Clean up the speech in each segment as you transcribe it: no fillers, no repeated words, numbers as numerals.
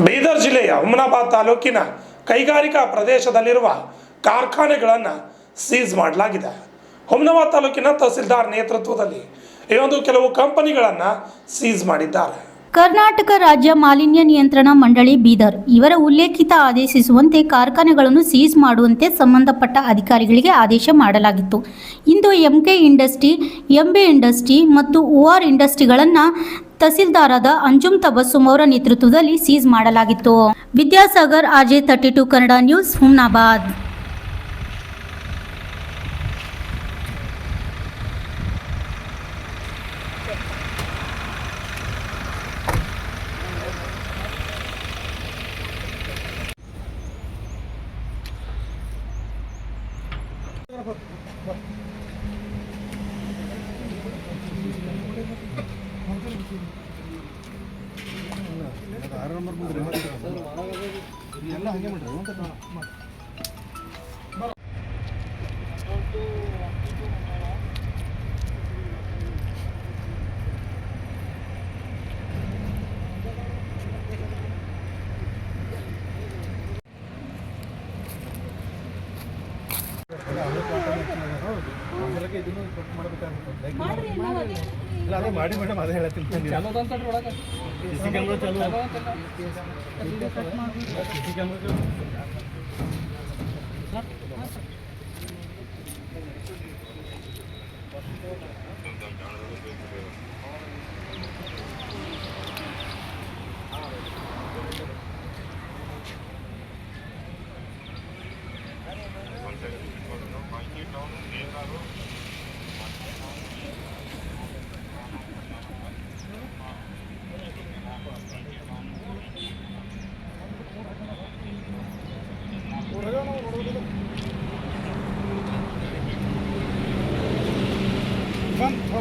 ಬೀದರ್ ಜಿಲ್ಲೆಯ ಹುಮನಾಬಾದ್ ತಾಲೂಕಿನ ಕೈಗಾರಿಕಾ ಪ್ರದೇಶದಲ್ಲಿರುವ ಕಾರ್ಖಾನೆಗಳನ್ನು ಸೀಜ್ ಮಾಡಲಾಗಿದೆ. ಹುಮನಾಬಾದ್ ತಾಲೂಕಿನ ತಹಸೀಲ್ದಾರ್ ನೇತೃತ್ವದಲ್ಲಿ ಈ ಒಂದು ಕೆಲವು ಕಂಪನಿಗಳನ್ನು ಸೀಜ್ ಮಾಡಿದ್ದಾರೆ. ಕರ್ನಾಟಕ ರಾಜ್ಯ ಮಾಲಿನ್ಯ ನಿಯಂತ್ರಣ ಮಂಡಳಿ ಬೀದರ್ ಇವರ ಉಲ್ಲೇಖಿತ ಆದೇಶಿಸುವಂತೆ ಕಾರ್ಖಾನೆಗಳನ್ನು ಸೀಜ್ ಮಾಡುವಂತೆ ಸಂಬಂಧಪಟ್ಟ ಅಧಿಕಾರಿಗಳಿಗೆ ಆದೇಶ ಮಾಡಲಾಗಿತ್ತು. ಇಂದು ಎಂಕೆ ಇಂಡಸ್ಟ್ರಿ, ಎಂಬಿ ಇಂಡಸ್ಟ್ರಿ ಮತ್ತು ಓಆರ್ ಇಂಡಸ್ಟ್ರಿಗಳನ್ನು ತಹಸೀಲ್ದಾರಾದ ಅಂಜುಮ್ ತಬಸ್ಸುಮ್ ಅವರ ನೇತೃತ್ವದಲ್ಲಿ ಸೀಜ್ ಮಾಡಲಾಗಿತ್ತು. Vidyasagar, RJ32 Kannada news, Humnabad. ಮಾಡಿ ಮೇಡಮ್ ಅದೇ ಹೇಳ್ತೀನಿ.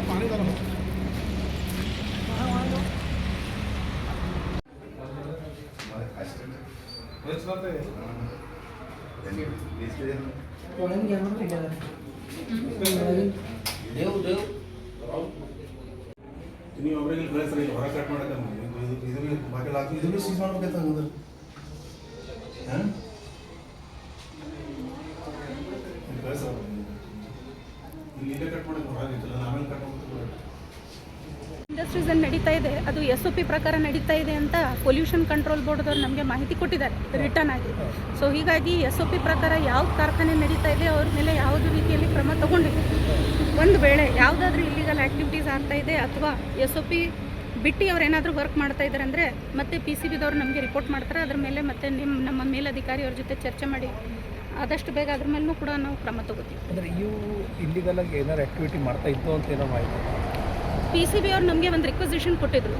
पानी डालो ನೀವು ಅವರಿಗೆ ಕಳಿಸ್ರಿ ಹೊರ ಕಟ್ ಮಾಡಕ್ಕೆ ಇದು ಬಾಕಿ ಹಾಕಿ ಇದು ಸೀಸ್ ಮಾಡಬೇಕಂತ ಹಂಗಂದ್ರೆ ಕಳಿಸ ಇಲ್ಲೇ ಕಟ್ ಮಾಡಕ್ಕೆ ಹೊರಗಿಲ್ಲ ಆಮೇಲೆ ಕಟ್ ಮಾಡ್ತಾರೆ. ಇಂಡಸ್ಟ್ರೀಸ್ ಅಲ್ಲಿ ನಡೀತಾ ಇದೆ, ಅದು SOP ಪ್ರಕಾರ ನಡೀತಾ ಇದೆ ಅಂತ ಪೊಲ್ಯೂಷನ್ ಕಂಟ್ರೋಲ್ ಬೋರ್ಡ್ದವ್ರು ನಮಗೆ ಮಾಹಿತಿ ಕೊಟ್ಟಿದ್ದಾರೆ ರಿಟರ್ನ್ ಆಗಿ. ಸೊ ಹೀಗಾಗಿ SOP ಪ್ರಕಾರ ಯಾವ ಕಾರ್ಖಾನೆ ನಡೀತಾ ಇದೆ ಅವ್ರ ಮೇಲೆ ಯಾವುದೇ ರೀತಿಯಲ್ಲಿ ಕ್ರಮ ತಗೊಂಡಿದೆ. ಒಂದು ವೇಳೆ ಯಾವುದಾದ್ರೂ ಇಲ್ಲಿಗಲ್ ಆ್ಯಕ್ಟಿವಿಟೀಸ್ ಆಗ್ತಾ ಇದೆ ಅಥವಾ SOP ಬಿಟ್ಟು ಅವ್ರು ಏನಾದರೂ ವರ್ಕ್ ಮಾಡ್ತಾ ಇದ್ದಾರೆ ಅಂದರೆ ಮತ್ತೆ PCBದವ್ರು ನಮಗೆ ರಿಪೋರ್ಟ್ ಮಾಡ್ತಾರೆ. ಅದ್ರ ಮೇಲೆ ಮತ್ತೆ ನಮ್ಮ ಮೇಲಧಿಕಾರಿಯವ್ರ ಜೊತೆ ಚರ್ಚೆ ಮಾಡಿ ಆದಷ್ಟು ಬೇಗ ಅದ್ರ ಮೇಲೂ ಕೂಡ ನಾವು ಕ್ರಮ ತಗೋತೀವಿ. ಅಂದರೆ ಇವು ಇಲ್ಲಿಗಲ್ ಆಗಿ ಏನಾರು ಆ್ಯಕ್ಟಿವಿಟಿ ಮಾಡ್ತಾ ಇದ್ದು ಅಂತ ಏನೋ ಮಾಹಿತಿ PCB ಅವ್ರು ನಮಗೆ ಒಂದು ರಿಕ್ವೆಸಿಷನ್ ಕೊಟ್ಟಿದ್ರು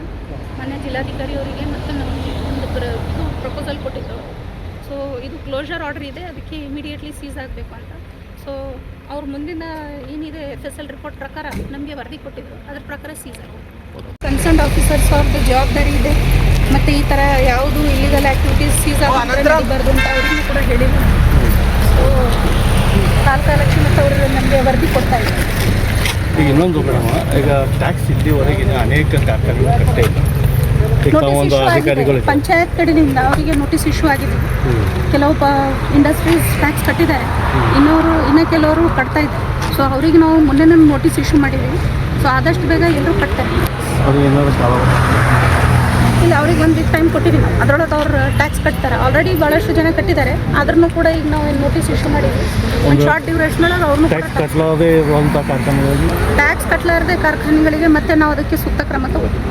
ಮೊನ್ನೆ ಜಿಲ್ಲಾಧಿಕಾರಿಯವರಿಗೆ, ಮತ್ತು ನಮಗೆ ಒಂದು ಇದು ಪ್ರಪೋಸಲ್ ಕೊಟ್ಟಿದ್ರು. ಸೊ ಇದು ಕ್ಲೋಷರ್ ಆರ್ಡರ್ ಇದೆ, ಅದಕ್ಕೆ ಇಮಿಡಿಯೇಟ್ಲಿ ಸೀಸ್ ಆಗಬೇಕು ಅಂತ. ಸೊ ಅವ್ರ ಮುಂದಿನ ಏನಿದೆ FSL ರಿಪೋರ್ಟ್ ಪ್ರಕಾರ ನಮಗೆ ವರದಿ ಕೊಟ್ಟಿದ್ರು, ಅದ್ರ ಪ್ರಕಾರ ಸೀಸ್ ಆಗಿದೆ. ಕನ್ಸರ್ನ್ ಆಫೀಸರ್ಸ್ ಅವ್ರದ್ದು ಜವಾಬ್ದಾರಿ ಇದೆ, ಮತ್ತು ಈ ಥರ ಯಾವುದು ಇಲ್ಲಿಗಲ್ ಆ್ಯಕ್ಟಿವಿಟೀಸ್ ಸೀಸ್ ಆಗಬಾರ್ದು ಅಂತ ಅವ್ರಿಗೂ ಕೂಡ ಹೇಳಿದ್ರು. ಸೊ ಕಾಲಕಾಲಕ್ಕೆ ಮತ್ತು ಅವರು ನಮಗೆ ವರದಿ ಕೊಡ್ತಾ ಇದ್ದಾರೆ. ಈಗ ಇನ್ನೊಂದು ಮೇಡಮ್, ಈಗ ಟ್ಯಾಕ್ಸ್ ಇಲ್ಲಿವರೆಗಿನ ಅನೇಕ ಕಾರ್ಖಾನೆಗಳು ಕಟ್ಟೇ ಇಲ್ಲ. ಒಂದು ಅಧಿಕಾರಿಗಳು ಪಂಚಾಯತ್ ಕಡೆಯಿಂದ ಅವರಿಗೆ ನೋಟಿಸ್ ಇಶ್ಯೂ ಆಗಿದೆ. ಕೆಲವು ಇಂಡಸ್ಟ್ರೀಸ್ ಟ್ಯಾಕ್ಸ್ ಕಟ್ಟಿದ್ದಾರೆ, ಇನ್ನು ಕೆಲವರು ಕಟ್ತಾ ಇದ್ದಾರೆ. ಸೊ ಅವರಿಗೆ ನಾವು ಮೊನ್ನೆ ನೋಟಿಸ್ ಇಶ್ಯೂ ಮಾಡಿದ್ದೀವಿ. ಸೊ ಆದಷ್ಟು ಬೇಗ ಎಲ್ಲರೂ ಕಟ್ತಾರೆ. ಅದು ಏನಾದ್ರು ಇಲ್ಲ, ಅವ್ರಿಗೆ ಒಂದು ಟೈಮ್ ಕೊಟ್ಟಿದ್ದೀವಿ ನಾವು, ಅದರೊಳಗೆ ಅವ್ರು ಟ್ಯಾಕ್ಸ್ ಕಟ್ತಾರೆ. ಆಲ್ರೆಡಿ ಭಾಳಷ್ಟು ಜನ ಕಟ್ಟಿದ್ದಾರೆ, ಆದ್ರೂ ಕೂಡ ಈಗ ನಾವು ನೋಟಿಸ್ ಇಶ್ಯೂ ಮಾಡಿದ್ವಿ. ಒಂದು ಶಾರ್ಟ್ ಡ್ಯೂರೇಷನ್ ಒಳಗೆ ಅವ್ರನ್ನೂ ಟ್ಯಾಕ್ಸ್ ಕಟ್ಟಲಾರದೆ ಇರುವಂಥ ಕಾರ್ಖಾನೆಗಳಿಗೆ ಟ್ಯಾಕ್ಸ್ ಕಟ್ಟಲಾರದೆ ಕಾರ್ಖಾನೆಗಳಿಗೆ ಮತ್ತೆ ನಾವು ಅದಕ್ಕೆ ಸೂಕ್ತ ಕ್ರಮ ತಗೋತೀವಿ.